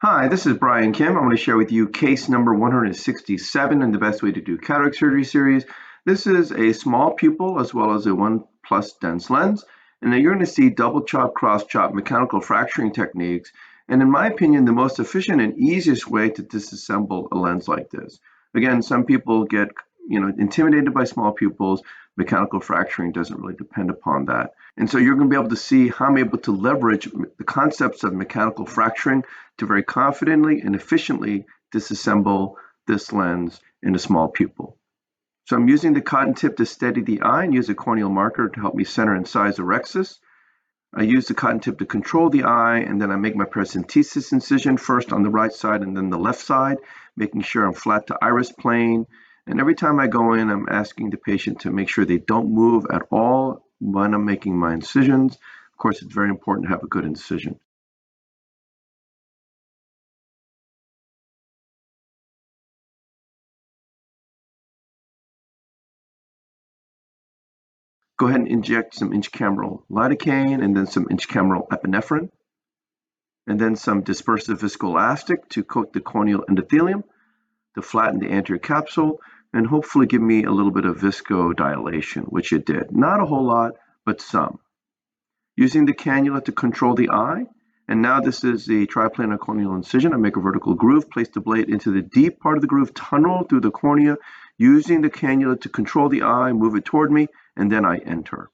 Hi, this is Brian Kim. I'm going to share with you case number 167 in the best way to do cataract surgery series. This is a small pupil as well as a 1+ dense lens. And then you're going to see double chop, cross chop, mechanical fracturing techniques. And in my opinion, the most efficient and easiest way to disassemble a lens like this. Again, some people get intimidated by small pupils. Mechanical fracturing doesn't really depend upon that. And so you're going to be able to see how I'm able to leverage the concepts of mechanical fracturing to very confidently and efficiently disassemble this lens in a small pupil. So I'm using the cotton tip to steady the eye and use a corneal marker to help me center and size the rexus. I use the cotton tip to control the eye, and then I make my paracentesis incision first on the right side and then the left side, making sure I'm flat to iris plane. And every time I go in, I'm asking the patient to make sure they don't move at all when I'm making my incisions. Of course, it's very important to have a good incision. Go ahead and inject some intracameral lidocaine and then some intracameral epinephrine, and then some dispersive viscoelastic to coat the corneal endothelium to flatten the anterior capsule and hopefully give me a little bit of viscodilation, which it did. Not a whole lot, but some. Using the cannula to control the eye, and now this is the triplanar corneal incision. I make a vertical groove, place the blade into the deep part of the groove, tunnel through the cornea, using the cannula to control the eye, move it toward me, and then I enter.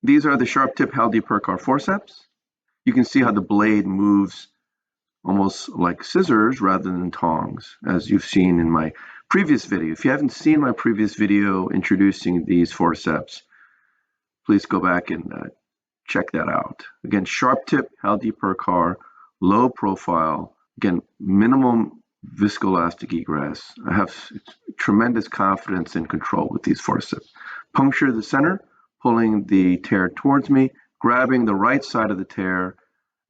These are the sharp tip Haldane Percar forceps. You can see how the blade moves almost like scissors rather than tongs, as you've seen in my previous video. If you haven't seen my previous video introducing these forceps, please go back and check that out. Again, sharp tip Haldane Percar, low profile, again, minimum viscoelastic egress. I have tremendous confidence and control with these forceps. Puncture the center, pulling the tear towards me, grabbing the right side of the tear.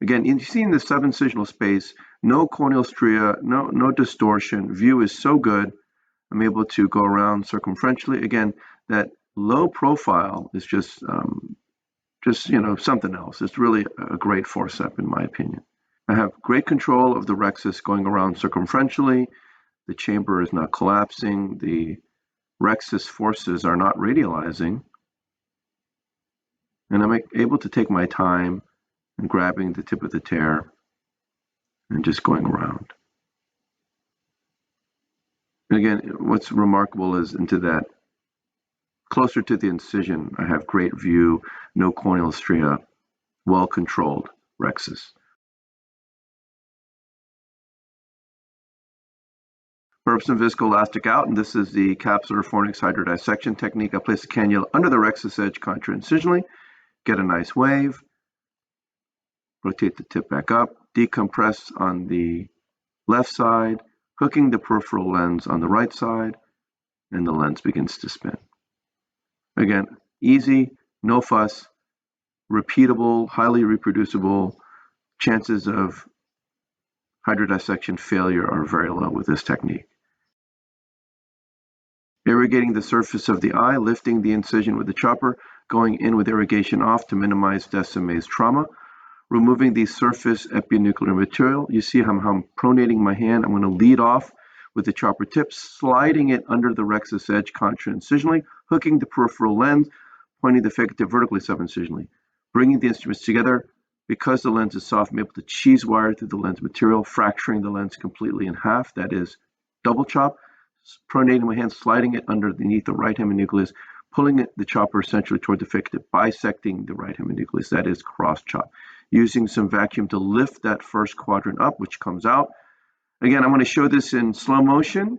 Again, you see in the subincisional space, no corneal stria, no distortion. View is so good. I'm able to go around circumferentially. Again, that low profile is just something else. It's really a great forcep in my opinion. I have great control of the rexus going around circumferentially. The chamber is not collapsing. The rexus forces are not radializing. And I'm able to take my time and grabbing the tip of the tear and just going around. And again, what's remarkable is into that closer to the incision, I have great view, no corneal stria, well-controlled rexus. Burp some viscoelastic out, and this is the capsular fornix hydrodissection technique. I place the cannula under the rexus edge contra-incisionally, get a nice wave, rotate the tip back up, decompress on the left side, hooking the peripheral lens on the right side, and the lens begins to spin. Again, easy, no fuss, repeatable, highly reproducible. Chances of hydrodissection failure are very low with this technique. Irrigating the surface of the eye, lifting the incision with the chopper, going in with irrigation off to minimize Descemet's trauma. Removing the surface epinuclear material. You see how I'm pronating my hand. I'm going to lead off with the chopper tip, sliding it under the rexus edge contra-incisionally, hooking the peripheral lens, pointing the phaco tip vertically subincisionally. Bringing the instruments together. Because the lens is soft, I'm able to cheese wire through the lens material, fracturing the lens completely in half. That is double chop. Pronating my hand, sliding it underneath the right heminucleus, pulling the chopper essentially toward the phaco tip, bisecting the right heminucleus. That is cross chop. Using some vacuum to lift that first quadrant up, which comes out. Again, I'm going to show this in slow motion,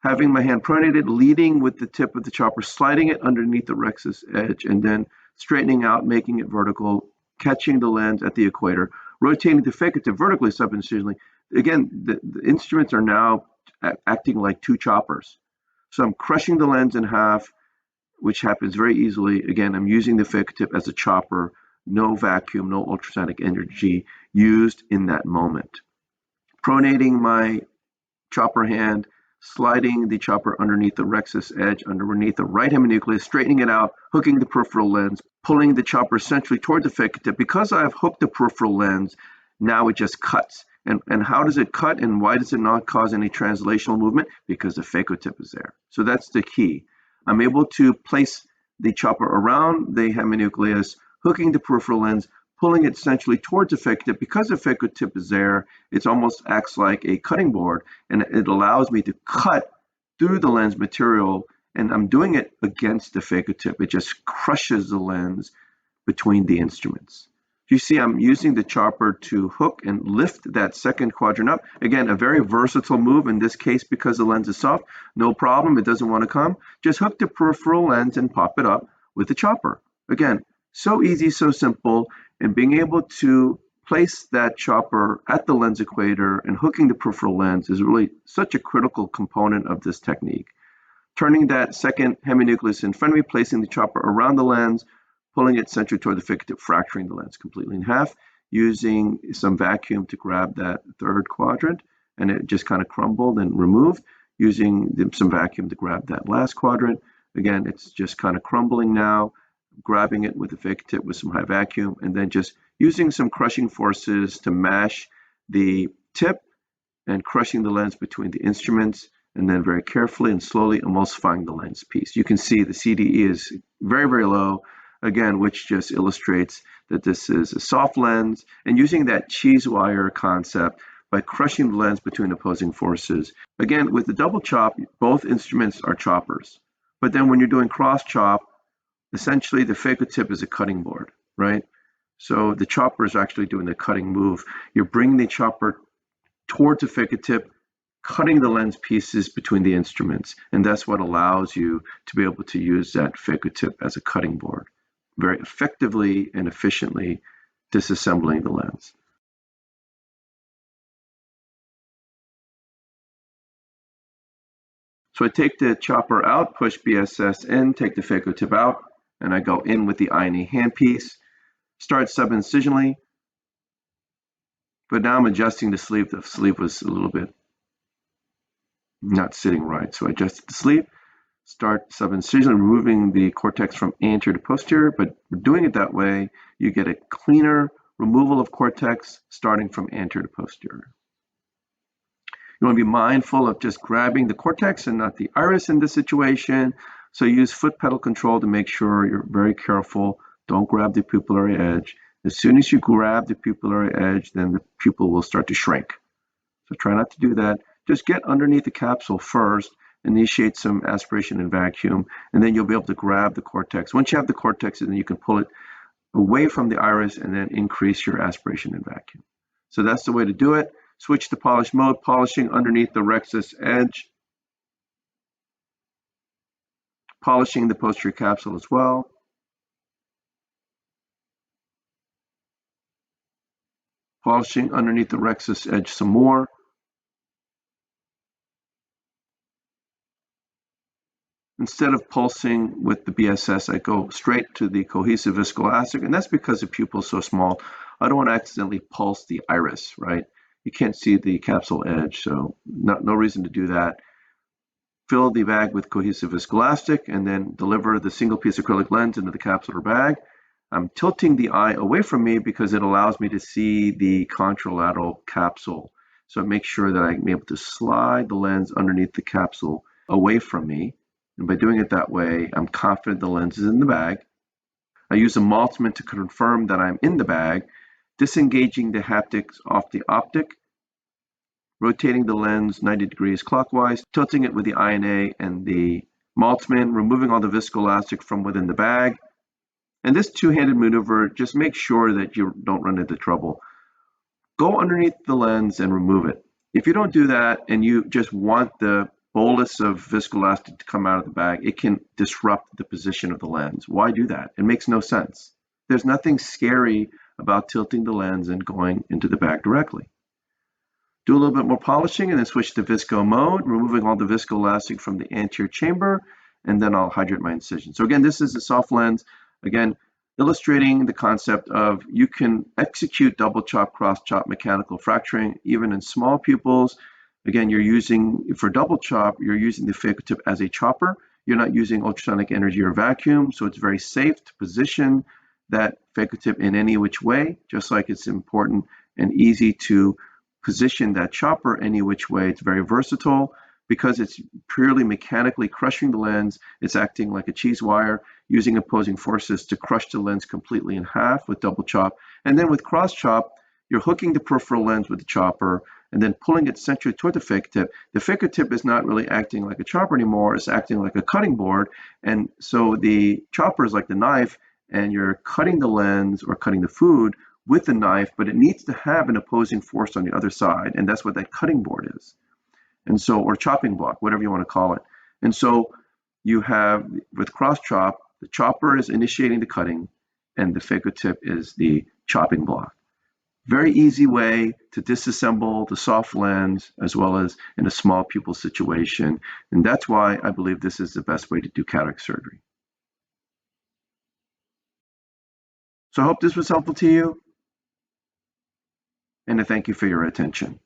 having my hand pronated, leading with the tip of the chopper, sliding it underneath the rexus edge, and then straightening out, making it vertical, catching the lens at the equator, rotating the phaco tip vertically subincisionally. Again, the instruments are now acting like two choppers. So I'm crushing the lens in half, which happens very easily. Again, I'm using the phaco tip as a chopper. No vacuum, no ultrasonic energy used in that moment. Pronating my chopper hand, sliding the chopper underneath the rexus edge, underneath the right heminucleus, straightening it out, hooking the peripheral lens, pulling the chopper centrally toward the phaco tip. Because I've hooked the peripheral lens, now it just cuts. And how does it cut and why does it not cause any translational movement? Because the phaco tip is there. So that's the key. I'm able to place the chopper around the heminucleus, hooking the peripheral lens, pulling it centrally towards the phaco tip. Because the phaco tip is there, it almost acts like a cutting board, and it allows me to cut through the lens material, and I'm doing it against the phaco tip. It just crushes the lens between the instruments. You see, I'm using the chopper to hook and lift that second quadrant up. Again, a very versatile move in this case because the lens is soft. No problem, it doesn't want to come. Just hook the peripheral lens and pop it up with the chopper. Again, so easy, so simple, and being able to place that chopper at the lens equator and hooking the peripheral lens is really such a critical component of this technique. Turning that second heminucleus in front of me, placing the chopper around the lens, pulling it centrally toward the phaco tip, fracturing the lens completely in half, using some vacuum to grab that third quadrant, and it just kind of crumbled and removed, using some vacuum to grab that last quadrant. Again, it's just kind of crumbling now, grabbing it with the phaco tip with some high vacuum, and then just using some crushing forces to mash the tip and crushing the lens between the instruments, and then very carefully and slowly emulsifying the lens piece. You can see the CDE is very, very low, again, which just illustrates that this is a soft lens, and using that cheese wire concept by crushing the lens between opposing forces. Again, with the double chop, both instruments are choppers. But then when you're doing cross chop, essentially the phaco tip is a cutting board, right? So the chopper is actually doing the cutting move. You're bringing the chopper towards the phaco tip, cutting the lens pieces between the instruments, and that's what allows you to be able to use that phaco tip as a cutting board, very effectively and efficiently disassembling the lens. So I take the chopper out, push BSS in, take the phaco tip out, and I go in with the INA handpiece, start sub-incisionally, but now I'm adjusting the sleeve. The sleeve was a little bit not sitting right, so I adjusted the sleeve, start sub-incisionally, removing the cortex from anterior to posterior, but doing it that way, you get a cleaner removal of cortex starting from anterior to posterior. You want to be mindful of just grabbing the cortex and not the iris in this situation. So use foot pedal control to make sure you're very careful. Don't grab the pupillary edge. As soon as you grab the pupillary edge, then the pupil will start to shrink. So try not to do that. Just get underneath the capsule first, initiate some aspiration and vacuum, and then you'll be able to grab the cortex. Once you have the cortex, then you can pull it away from the iris and then increase your aspiration and vacuum. So that's the way to do it. Switch to polish mode, polishing underneath the rexus edge, polishing the posterior capsule as well. Polishing underneath the rexus edge some more. Instead of pulsing with the BSS, I go straight to the cohesive viscoelastic, and that's because the pupil is so small. I don't want to accidentally pulse the iris, right? You can't see the capsule edge, so no reason to do that. Fill the bag with cohesive viscoelastic and then deliver the single piece acrylic lens into the capsular bag. I'm tilting the eye away from me because it allows me to see the contralateral capsule. So I make sure that I'm able to slide the lens underneath the capsule away from me. And by doing it that way, I'm confident the lens is in the bag. I use a multiman to confirm that I'm in the bag, disengaging the haptics off the optic, rotating the lens 90 degrees clockwise, tilting it with the INA and the multiman, removing all the viscoelastic from within the bag. And this two-handed maneuver, just make sure that you don't run into trouble. Go underneath the lens and remove it. If you don't do that and you just want the bolus of viscoelastic to come out of the bag, it can disrupt the position of the lens. Why do that? It makes no sense. There's nothing scary about tilting the lens and going into the bag directly. Do a little bit more polishing and then switch to visco mode, removing all the viscoelastic from the anterior chamber, and then I'll hydrate my incision. So again, this is a soft lens, again, illustrating the concept of you can execute double chop, cross chop mechanical fracturing even in small pupils. Again, you're using, for double chop, you're using the phaco tip as a chopper. You're not using ultrasonic energy or vacuum, so it's very safe to position that phaco tip in any which way, just like it's important and easy to position that chopper any which way. It's very versatile. Because it's purely mechanically crushing the lens, it's acting like a cheese wire, using opposing forces to crush the lens completely in half with double chop. And then with cross chop, you're hooking the peripheral lens with the chopper and then pulling it centrally toward the phaco tip. The phaco tip is not really acting like a chopper anymore, it's acting like a cutting board. And so the chopper is like the knife, and you're cutting the lens or cutting the food with the knife, but it needs to have an opposing force on the other side, and that's what that cutting board is. And so, or chopping block, whatever you want to call it. And so you have, with cross chop, the chopper is initiating the cutting and the phaco tip is the chopping block. Very easy way to disassemble the soft lens as well as in a small pupil situation. And that's why I believe this is the best way to do cataract surgery. So I hope this was helpful to you, and I thank you for your attention.